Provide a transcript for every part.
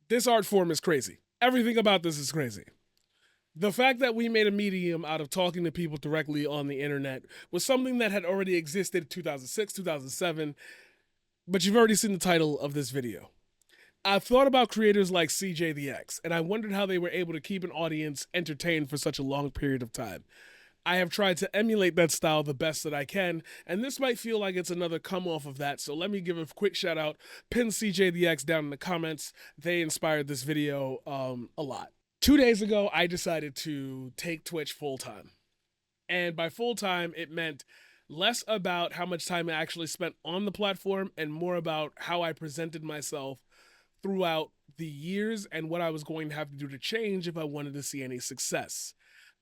This art form is crazy. Everything about this is crazy. The fact that we made a medium out of talking to people directly on the internet was something that had already existed in 2006, 2007, but you've already seen the title of this video. I've thought about creators like CJ the X, and I wondered how they were able to keep an audience entertained for such a long period of time. I have tried to emulate that style the best that I can, and this might feel like it's another come off of that, so let me give a quick shout out. Pin CJ the X down in the comments. They inspired this video a lot. 2 days ago, I decided to take Twitch full time. And by full time, it meant less about how much time I actually spent on the platform and more about how I presented myself throughout the years and what I was going to have to do to change if I wanted to see any success.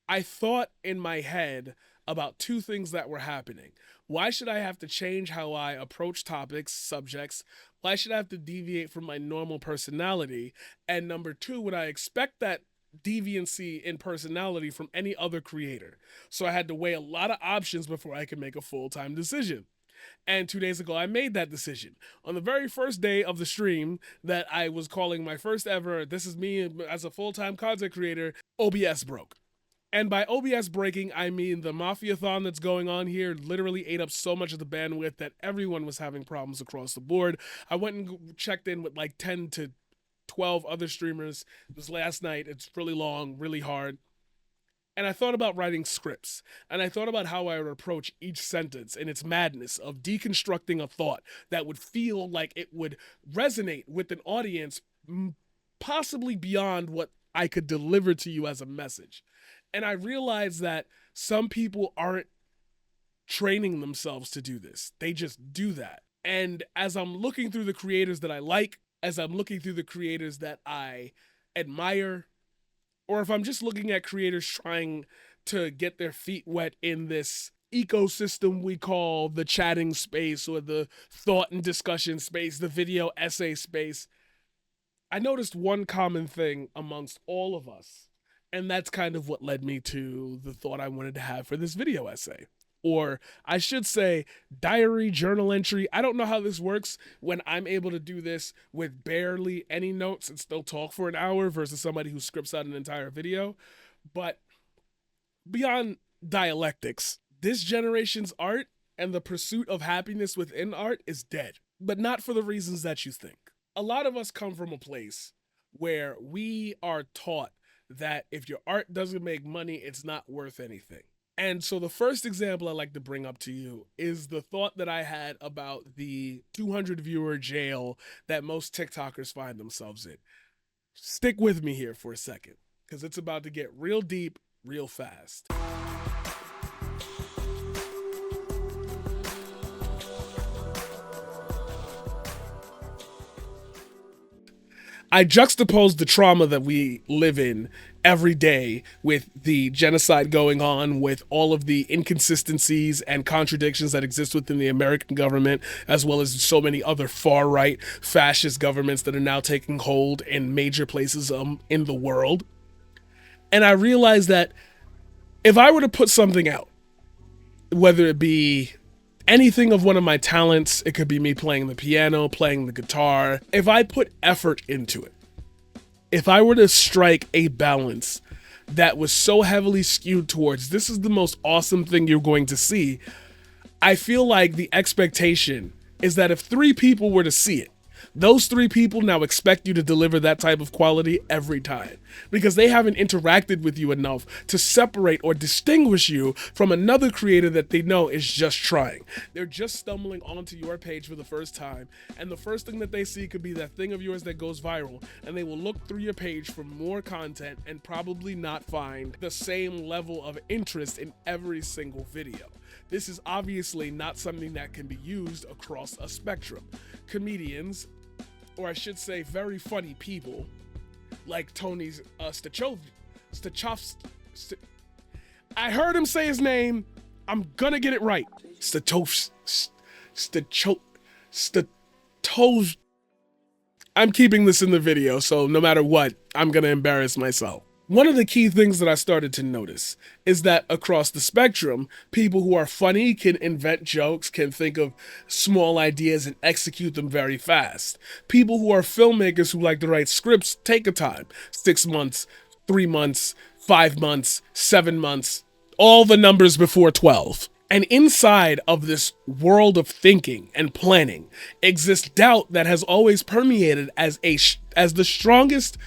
I thought in my head about two things that were happening. Why should I have to change how I approach topics, subjects? Why should I have to deviate from my normal personality? And number two, would I expect that deviancy in personality from any other creator? So I had to weigh a lot of options before I could make a full-time decision. And 2 days ago, I made that decision. On the very first day of the stream that I was calling my first ever, this is me as a full-time content creator, OBS broke. And by OBS breaking, I mean the Mafiathon that's going on here literally ate up so much of the bandwidth that everyone was having problems across the board. I went and checked in with like 10 to 12 other streamers. It was last night. It's really long, really hard. And I thought about writing scripts. And I thought about how I would approach each sentence and its madness of deconstructing a thought that would feel like it would resonate with an audience possibly beyond what I could deliver to you as a message. And I realized that some people aren't training themselves to do this. They just do that. And as I'm looking through the creators that I like, as I'm looking through the creators that I admire, or if I'm just looking at creators trying to get their feet wet in this ecosystem we call the chatting space or the thought and discussion space, the video essay space, I noticed one common thing amongst all of us. And that's kind of what led me to the thought I wanted to have for this video essay. Or I should say diary, journal entry. I don't know how this works when I'm able to do this with barely any notes and still talk for an hour versus somebody who scripts out an entire video. But beyond dialectics, this generation's art and the pursuit of happiness within art is dead. But not for the reasons that you think. A lot of us come from a place where we are taught that if your art doesn't make money, it's not worth anything. And so the first example I like to bring up to you is the thought that I had about the 200 viewer jail that most TikTokers find themselves in. Stick with me here for a second, because it's about to get real deep, real fast. I juxtaposed the trauma that we live in every day with the genocide going on, with all of the inconsistencies and contradictions that exist within the American government, as well as so many other far-right fascist governments that are now taking hold in major places in the world. And I realized that if I were to put something out, whether it be anything of one of my talents, it could be me playing the piano, playing the guitar. If I put effort into it, if I were to strike a balance that was so heavily skewed towards this is the most awesome thing you're going to see, I feel like the expectation is that if 3 people were to see it, those 3 people now expect you to deliver that type of quality every time because they haven't interacted with you enough to separate or distinguish you from another creator that they know is just trying. They're just stumbling onto your page for the first time, and the first thing that they see could be that thing of yours that goes viral, and they will look through your page for more content and probably not find the same level of interest in every single video. This is obviously not something that can be used across a spectrum. Comedians, or I should say very funny people, like Tony's I heard him say his name. I'm gonna get it right. I'm keeping this in the video, so no matter what, I'm gonna embarrass myself. One of the key things that I started to notice is that across the spectrum, people who are funny can invent jokes, can think of small ideas and execute them very fast. People who are filmmakers who like to write scripts take a time 6 months, 3 months, 5 months, 7 months, all the numbers before 12. And inside of this world of thinking and planning exists doubt that has always permeated as the strongest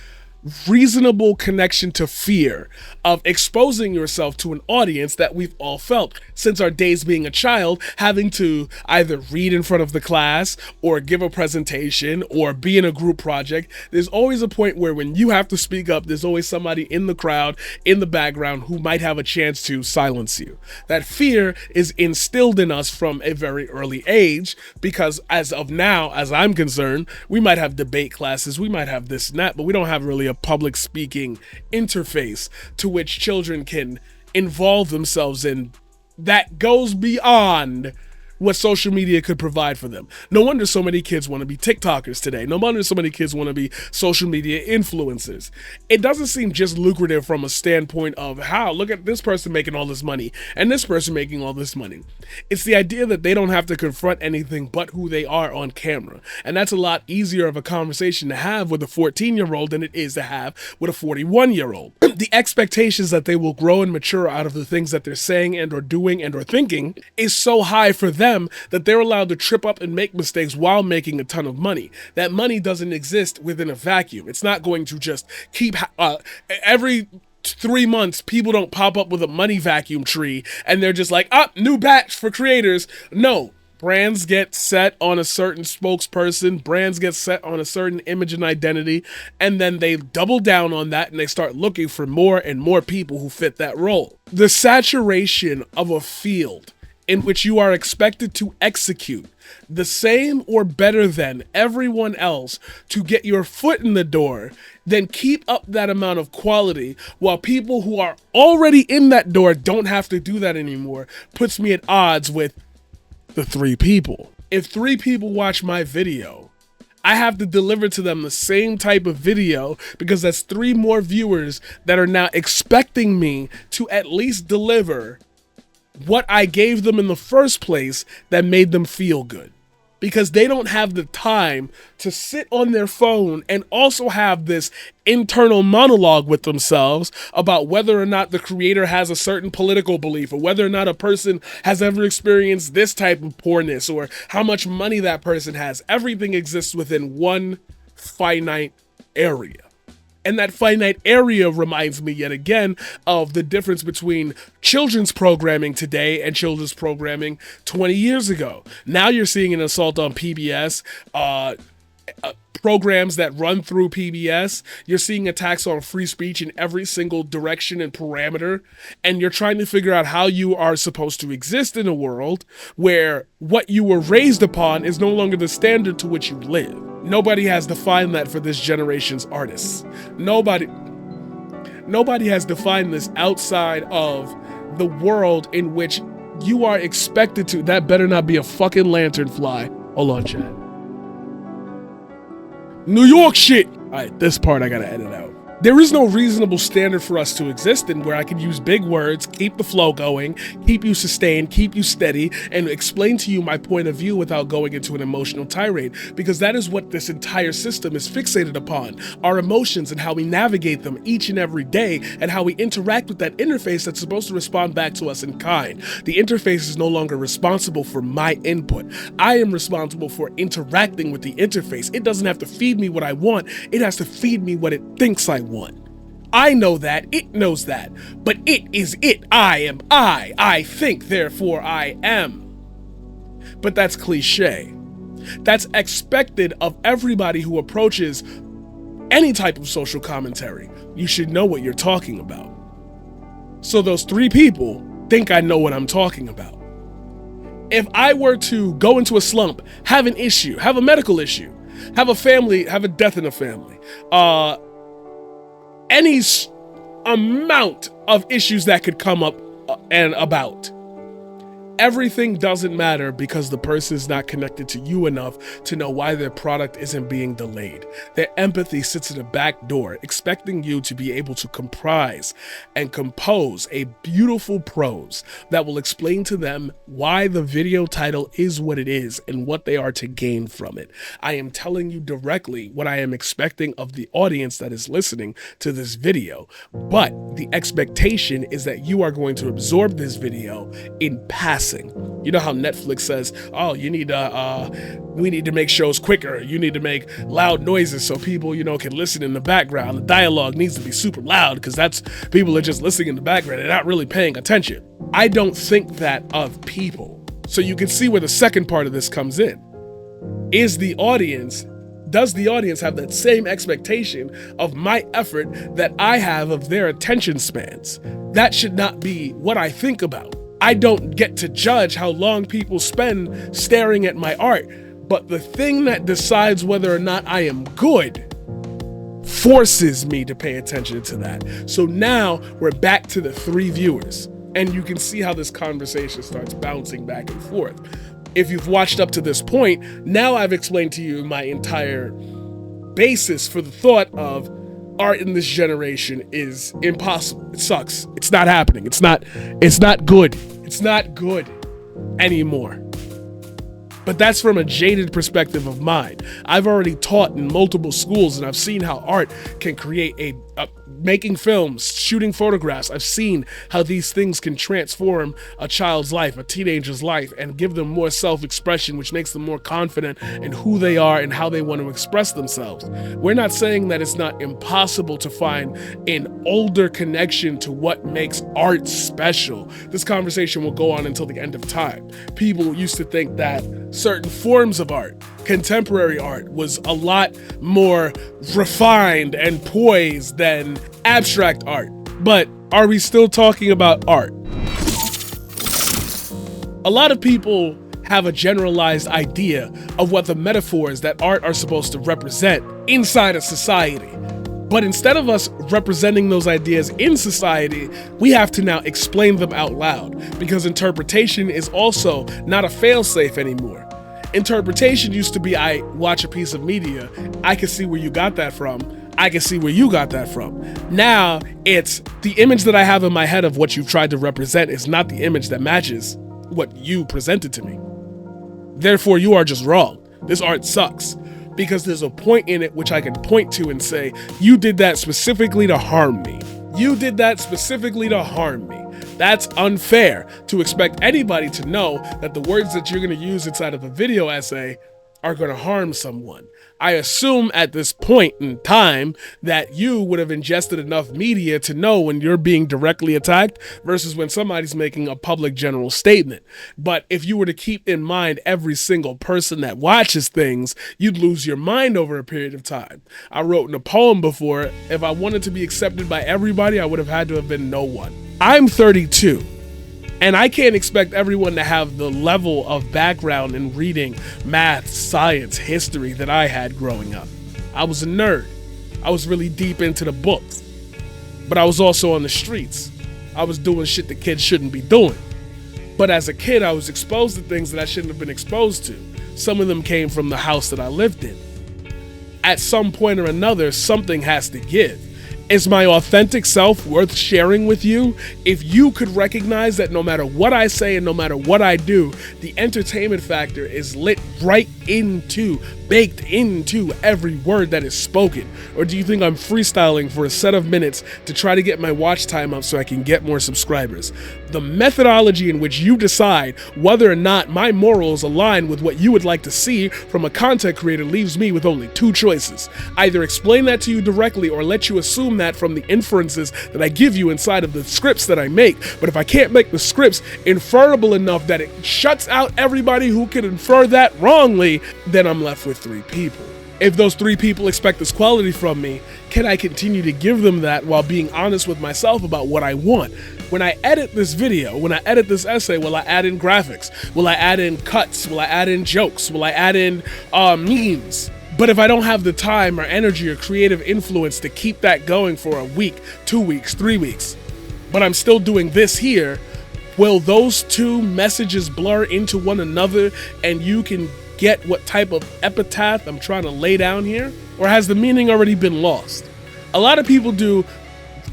reasonable connection to fear of exposing yourself to an audience that we've all felt since our days being a child, having to either read in front of the class or give a presentation or be in a group project. There's always a point where when you have to speak up, there's always somebody in the crowd, in the background, who might have a chance to silence you. That fear is instilled in us from a very early age because as of now, as I'm concerned, we might have debate classes, we might have this and that, but we don't have really a public speaking interface to which children can involve themselves in that goes beyond what social media could provide for them. No wonder so many kids want to be TikTokers today. No wonder so many kids want to be social media influencers. It doesn't seem just lucrative from a standpoint of how, look at this person making all this money and this person making all this money. It's the idea that they don't have to confront anything but who they are on camera. And that's a lot easier of a conversation to have with a 14-year-old than it is to have with a 41-year-old. The expectations that they will grow and mature out of the things that they're saying and or doing and or thinking is so high for them that they're allowed to trip up and make mistakes while making a ton of money. That money doesn't exist within a vacuum. It's not going to just keep every 3 months people don't pop up with a money vacuum tree and they're just like, new batch for creators. No. Brands get set on a certain spokesperson, brands get set on a certain image and identity, and then they double down on that and they start looking for more and more people who fit that role. The saturation of a field in which you are expected to execute the same or better than everyone else to get your foot in the door, then keep up that amount of quality while people who are already in that door don't have to do that anymore, puts me at odds with the 3 people. If 3 people watch my video, I have to deliver to them the same type of video because that's 3 more viewers that are now expecting me to at least deliver what I gave them in the first place that made them feel good. Because they don't have the time to sit on their phone and also have this internal monologue with themselves about whether or not the creator has a certain political belief or whether or not a person has ever experienced this type of poorness or how much money that person has. Everything exists within one finite area. And that finite area reminds me yet again of the difference between children's programming today and children's programming 20 years ago. Now you're seeing an assault on PBS, programs that run through PBS. You're seeing attacks on free speech in every single direction and parameter. And you're trying to figure out how you are supposed to exist in a world where what you were raised upon is no longer the standard to which you live. Nobody has defined that for this generation's artists. Nobody has defined this outside of the world in which you are expected to. That better not be a fucking lantern fly. Hold on, chat. New York shit. All right, this part I gotta edit out. There is no reasonable standard for us to exist in where I can use big words, keep the flow going, keep you sustained, keep you steady, and explain to you my point of view without going into an emotional tirade, because that is what this entire system is fixated upon, our emotions and how we navigate them each and every day and how we interact with that interface that's supposed to respond back to us in kind. The interface is no longer responsible for my input. I am responsible for interacting with the interface. It doesn't have to feed me what I want, it has to feed me what it thinks I want. I know that, it knows that, but it is it. I am I think, therefore I am. But that's cliche. That's expected of everybody who approaches any type of social commentary. You should know what you're talking about. So those 3 people think I know what I'm talking about. If I were to go into a slump, have an issue, have a medical issue, have a family, have a death in a family, any amount of issues that could come up and about. Everything doesn't matter because the person is not connected to you enough to know why their product isn't being delayed. Their empathy sits at the back door, expecting you to be able to comprise and compose a beautiful prose that will explain to them why the video title is what it is and what they are to gain from it. I am telling you directly what I am expecting of the audience that is listening to this video, but the expectation is that you are going to absorb this video in passing. You know how Netflix says, oh, we need to make shows quicker. You need to make loud noises so people, can listen in the background. The dialogue needs to be super loud because that's people are just listening in the background. They're not really paying attention. I don't think that of people. So you can see where the second part of this comes in. Does the audience have that same expectation of my effort that I have of their attention spans? That should not be what I think about. I don't get to judge how long people spend staring at my art, but the thing that decides whether or not I am good forces me to pay attention to that. So now we're back to the 3 viewers, and you can see how this conversation starts bouncing back and forth. If you've watched up to this point, now I've explained to you my entire basis for the thought of art in this generation is impossible. It sucks. It's not happening. It's not good. It's not good anymore. But that's from a jaded perspective of mine. I've already taught in multiple schools, and I've seen how art can create making films, shooting photographs. I've seen how these things can transform a child's life, a teenager's life, and give them more self-expression, which makes them more confident in who they are and how they want to express themselves. We're not saying that it's not impossible to find an older connection to what makes art special. This conversation will go on until the end of time. People used to think that certain forms of art, contemporary art, was a lot more refined and poised than abstract art. But are we still talking about art? A lot of people have a generalized idea of what the metaphors that art are supposed to represent inside a society. But instead of us representing those ideas in society, we have to now explain them out loud, because interpretation is also not a fail-safe anymore. Interpretation used to be, I watch a piece of media, I can see where you got that from, I can see where you got that from. Now, it's the image that I have in my head of what you've tried to represent is not the image that matches what you presented to me. Therefore, you are just wrong. This art sucks. Because there's a point in it which I can point to and say, you did that specifically to harm me. You did that specifically to harm me. That's unfair to expect anybody to know that the words that you're going to use inside of a video essay are going to harm someone. I assume at this point in time that you would have ingested enough media to know when you're being directly attacked versus when somebody's making a public general statement. But if you were to keep in mind every single person that watches things, you'd lose your mind over a period of time. I wrote in a poem before, if I wanted to be accepted by everybody, I would have had to have been no one. I'm 32. And I can't expect everyone to have the level of background in reading, math, science, history that I had growing up. I was a nerd. I was really deep into the books. But I was also on the streets. I was doing shit that kids shouldn't be doing. But as a kid, I was exposed to things that I shouldn't have been exposed to. Some of them came from the house that I lived in. At some point or another, something has to give. Is my authentic self worth sharing with you? If you could recognize that no matter what I say and no matter what I do, the entertainment factor is lit right into, baked into every word that is spoken? Or do you think I'm freestyling for a set of minutes to try to get my watch time up so I can get more subscribers? The methodology in which you decide whether or not my morals align with what you would like to see from a content creator leaves me with only 2 choices. Either explain that to you directly or let you assume that from the inferences that I give you inside of the scripts that I make. But if I can't make the scripts inferable enough that it shuts out everybody who can infer that wrongly, then I'm left with 3 people. If those 3 people expect this quality from me, can I continue to give them that while being honest with myself about what I want? When I edit this video, when I edit this essay, will I add in graphics? Will I add in cuts? Will I add in jokes? Will I add in memes? But if I don't have the time or energy or creative influence to keep that going for a week, 2 weeks, 3 weeks, but I'm still doing this here, Will those two messages blur into one another and you can get what type of epitaph I'm trying to lay down here? Or has the meaning already been lost? A lot of people do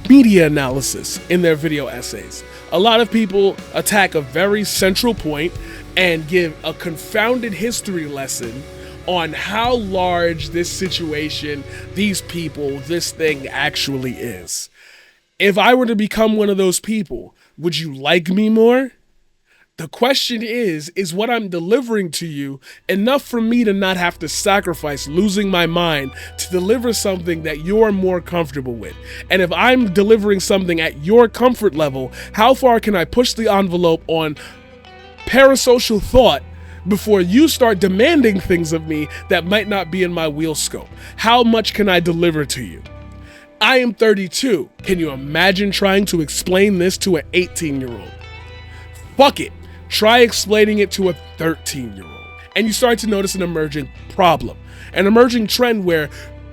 media analysis in their video essays. A lot of people attack a very central point and give a confounded history lesson on how large this situation, these people, this thing actually is. If I were to become one of those people, would you like me more? The question is what I'm delivering to you enough for me to not have to sacrifice losing my mind to deliver something that you're more comfortable with? And if I'm delivering something at your comfort level, how far can I push the envelope on parasocial thought before you start demanding things of me that might not be in my wheel scope? How much can I deliver to you? I am 32. Can you imagine trying to explain this to an 18-year-old? Fuck it. Try explaining it to a 13-year-old. And you start to notice an emerging problem, an emerging trend where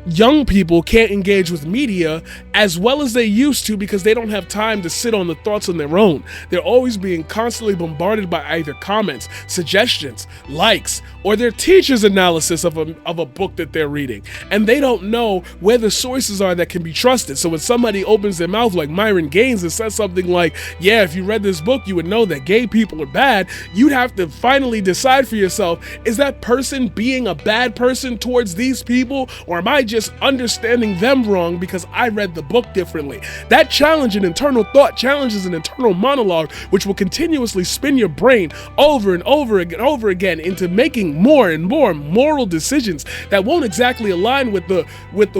young people can't engage with media as well as they used to because they don't have time to sit on the thoughts on their own. They're always being constantly bombarded by either comments, suggestions, likes, or their teacher's analysis of a book that they're reading. And they don't know where the sources are that can be trusted. So when somebody opens their mouth like Myron Gaines and says something like, yeah, if you read this book, you would know that gay people are bad, you'd have to finally decide for yourself, is that person being a bad person towards these people, or am I just understanding them wrong because I read the book differently? That challenge an internal thought, challenges an internal monologue, which will continuously spin your brain over and over again into making more and more moral decisions that won't exactly align with the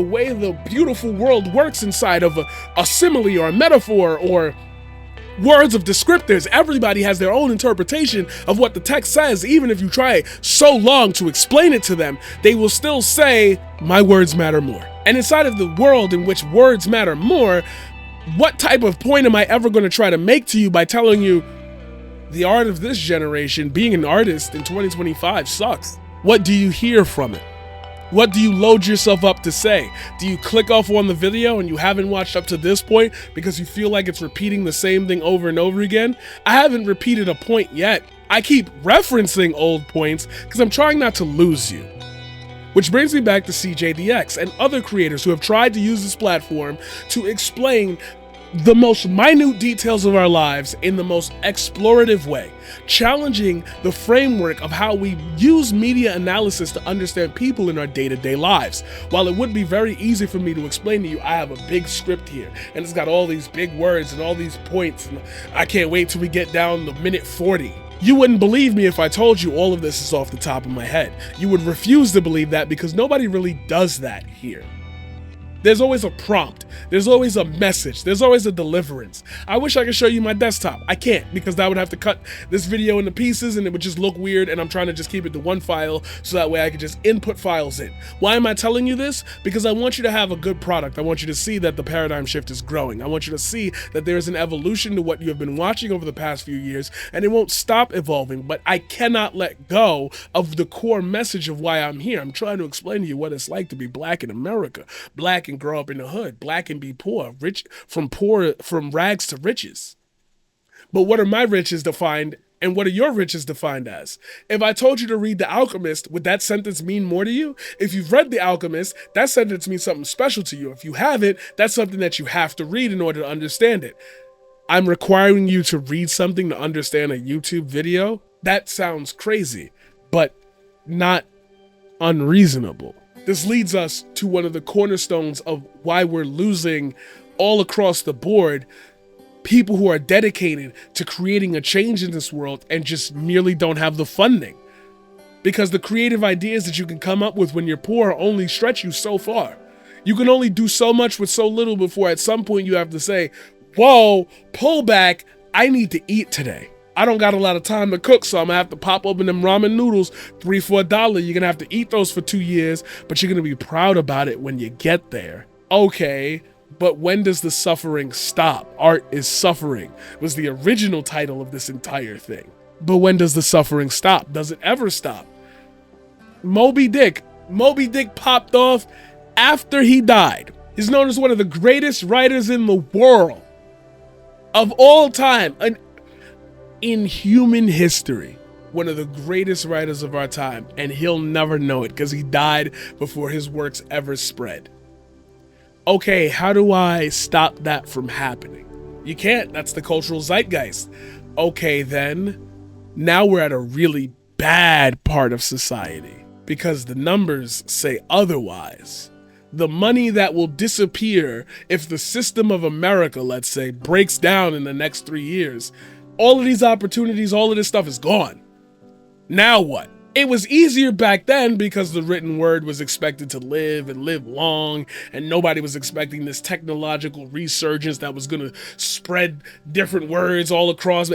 way the beautiful world works inside of a simile or a metaphor or words of descriptors. Everybody has their own interpretation of what the text says. Even if you try so long to explain it to them, they will still say, my words matter more. And inside of the world in which words matter more, what type of point am I ever going to try to make to you by telling you the art of this generation, being an artist in 2025, sucks? What do you hear from it? What do you load yourself up to say? Do you click off on the video and you haven't watched up to this point because you feel like it's repeating the same thing over and over again? I haven't repeated a point yet. I keep referencing old points because I'm trying not to lose you. Which brings me back to CJDX and other creators who have tried to use this platform to explain the most minute details of our lives in the most explorative way, challenging the framework of how we use media analysis to understand people in our day-to-day lives. While it would be very easy for me to explain to you, I have a big script here, and it's got all these big words and all these points, and I can't wait till we get down to minute 40. You wouldn't believe me if I told you all of this is off the top of my head. You would refuse to believe that because nobody really does that here. There's always a prompt, there's always a message, there's always a deliverance. I wish I could show you my desktop. I can't, because I would have to cut this video into pieces and it would just look weird, and I'm trying to just keep it to one file so that way I can just input files in. Why am I telling you this? Because I want you to have a good product. I want you to see that the paradigm shift is growing. I want you to see that there is an evolution to what you have been watching over the past few years, and it won't stop evolving, but I cannot let go of the core message of why I'm here. I'm trying to explain to you what it's like to be black in America, black and grow up in the hood, black and be poor, rich from rags to riches. But what are my riches defined, and what are your riches defined as? If I told you to read The Alchemist, would that sentence mean more to you? If you've read The Alchemist, that sentence means something special to you. If you haven't, that's something that you have to read in order to understand it. I'm requiring you to read something to understand a YouTube video? That sounds crazy, but not unreasonable. This leads us to one of the cornerstones of why we're losing all across the board people who are dedicated to creating a change in this world and just merely don't have the funding. Because the creative ideas that you can come up with when you're poor only stretch you so far. You can only do so much with so little before at some point you have to say, whoa, pull back, I need to eat today. I don't got a lot of time to cook, so I'm gonna have to pop open them ramen noodles, $3 for $1. You're gonna have to eat those for 2 years, but you're gonna be proud about it when you get there. Okay, but when does the suffering stop? Art is Suffering was the original title of this entire thing. But when does the suffering stop? Does it ever stop? Moby Dick popped off after he died. He's known as one of the greatest writers in the world of all time. in human history, one of the greatest writers of our time, and he'll never know it because he died before his works ever spread. Okay, how do I stop that from happening? You can't. That's the cultural zeitgeist. Okay, then, now we're at a really bad part of society because the numbers say otherwise. The money that will disappear if the system of America, let's say, breaks down in the next 3 years, all of these opportunities, all of this stuff is gone. Now what? It was easier back then because the written word was expected to live and live long, and nobody was expecting this technological resurgence that was going to spread different words all across.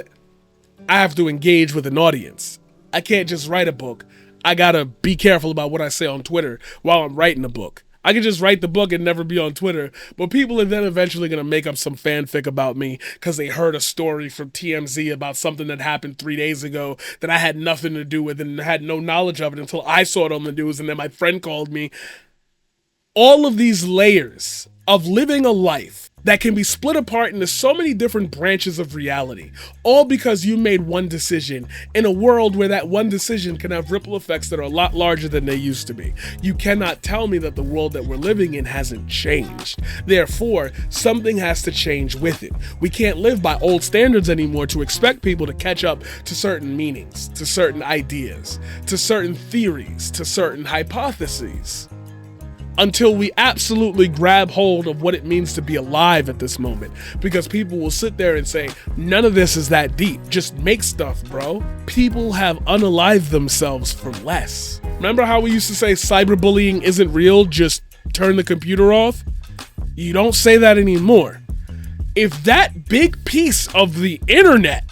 I have to engage with an audience. I can't just write a book. I gotta be careful about what I say on Twitter while I'm writing a book. I could just write the book and never be on Twitter, but people are then eventually going to make up some fanfic about me because they heard a story from TMZ about something that happened 3 days ago that I had nothing to do with and had no knowledge of it until I saw it on the news, and then my friend called me. All of these layers of living a life that can be split apart into so many different branches of reality, all because you made one decision in a world where that one decision can have ripple effects that are a lot larger than they used to be. You cannot tell me that the world that we're living in hasn't changed. Therefore, something has to change with it. We can't live by old standards anymore to expect people to catch up to certain meanings, to certain ideas, to certain theories, to certain hypotheses, until we absolutely grab hold of what it means to be alive at this moment. Because people will sit there and say, none of this is that deep. Just make stuff, bro. People have unalived themselves for less. Remember how we used to say cyberbullying isn't real, just turn the computer off? You don't say that anymore. If that big piece of the internet,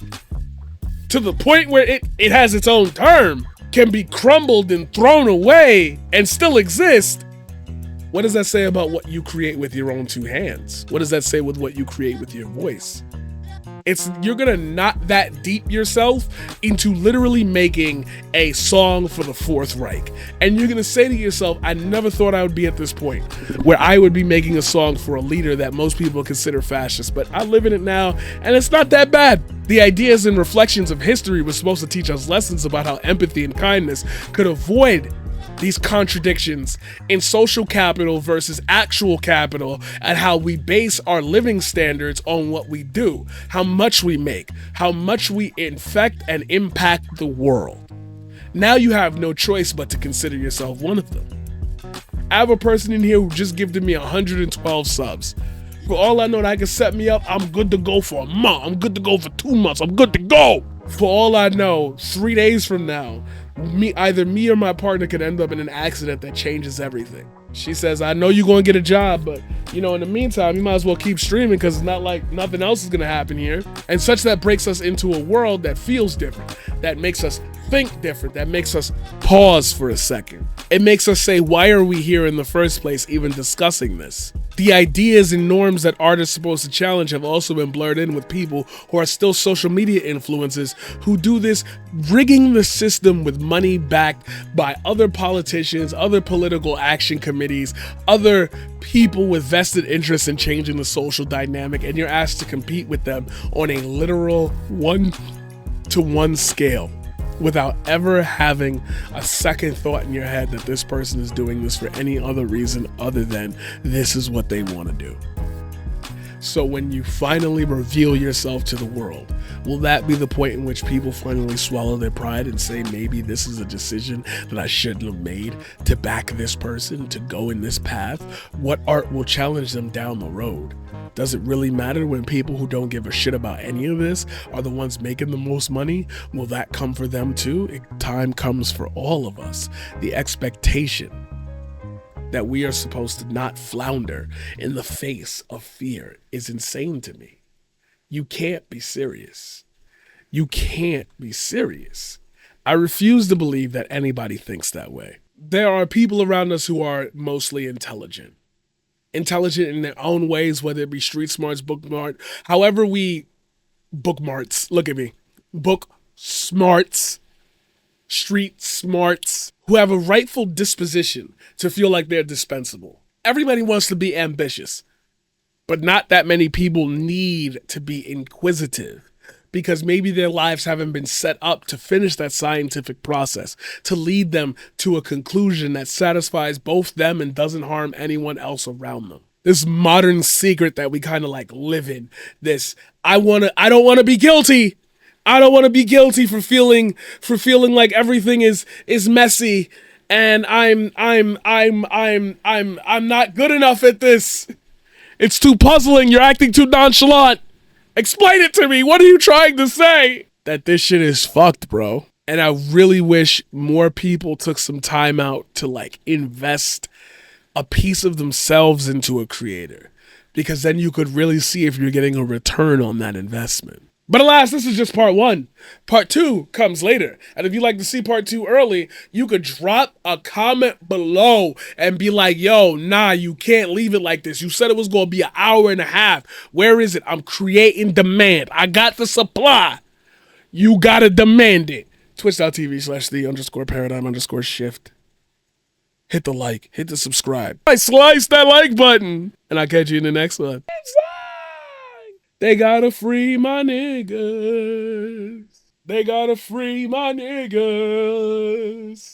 to the point where it has its own term, can be crumbled and thrown away and still exist, what does that say about what you create with your own two hands? What does that say with what you create with your voice? You're gonna not that deep yourself into literally making a song for the Fourth Reich. And you're gonna say to yourself, I never thought I would be at this point where I would be making a song for a leader that most people consider fascist, but I live in it now and it's not that bad. The ideas and reflections of history were supposed to teach us lessons about how empathy and kindness could avoid these contradictions in social capital versus actual capital, and how we base our living standards on what we do, how much we make, how much we infect and impact the world. Now you have no choice but to consider yourself one of them. I have a person in here who just gifted me 112 subs. For all I know, that can set me up. I'm good to go for a month. I'm good to go for 2 months. I'm good to go. For all I know, 3 days from now, either me or my partner could end up in an accident that changes everything. She says, I know you're going to get a job, but in the meantime, you might as well keep streaming because it's not like nothing else is going to happen here. And such that breaks us into a world that feels different, that makes us think different, that makes us pause for a second. It makes us say, why are we here in the first place even discussing this? The ideas and norms that art is supposed to challenge have also been blurred in with people who are still social media influencers who do this, rigging the system with money backed by other politicians, other political action committees, other people with vested interests in changing the social dynamic, and you're asked to compete with them on a literal 1-to-1 scale, without ever having a second thought in your head that this person is doing this for any other reason other than this is what they want to do. So when you finally reveal yourself to the world, will that be the point in which people finally swallow their pride and say, maybe this is a decision that I shouldn't have made to back this person, to go in this path? What art will challenge them down the road? Does it really matter when people who don't give a shit about any of this are the ones making the most money? Will that come for them too? Time comes for all of us. The expectation that we are supposed to not flounder in the face of fear is insane to me. You can't be serious. You can't be serious. I refuse to believe that anybody thinks that way. There are people around us who are mostly intelligent in their own ways, whether it be street smarts, book smart, however we bookmarts, look at me, book smarts, street smarts, who have a rightful disposition to feel like they're dispensable. Everybody wants to be ambitious, but not that many people need to be inquisitive. because maybe their lives haven't been set up to finish that scientific process, to lead them to a conclusion that satisfies both them and doesn't harm anyone else around them. This modern secret that we kind of like live in. This I don't want to be guilty. I don't want to be guilty for feeling like everything is messy and I'm not good enough at this. It's too puzzling. You're acting too nonchalant. Explain it to me. What are you trying to say? That this shit is fucked, bro. And I really wish more people took some time out to like invest a piece of themselves into a creator, because then you could really see if you're getting a return on that investment. But alas, this is just part 1. Part 2 comes later. And if you'd like to see part 2 early, you could drop a comment below and be like, yo, nah, you can't leave it like this. You said it was going to be an hour and a half. Where is it? I'm creating demand. I got the supply. You got to demand it. Twitch.tv/the_paradigm_shift. Hit the like. Hit the subscribe. I slice that like button. And I'll catch you in the next one. They gotta free my niggas. They gotta free my niggas.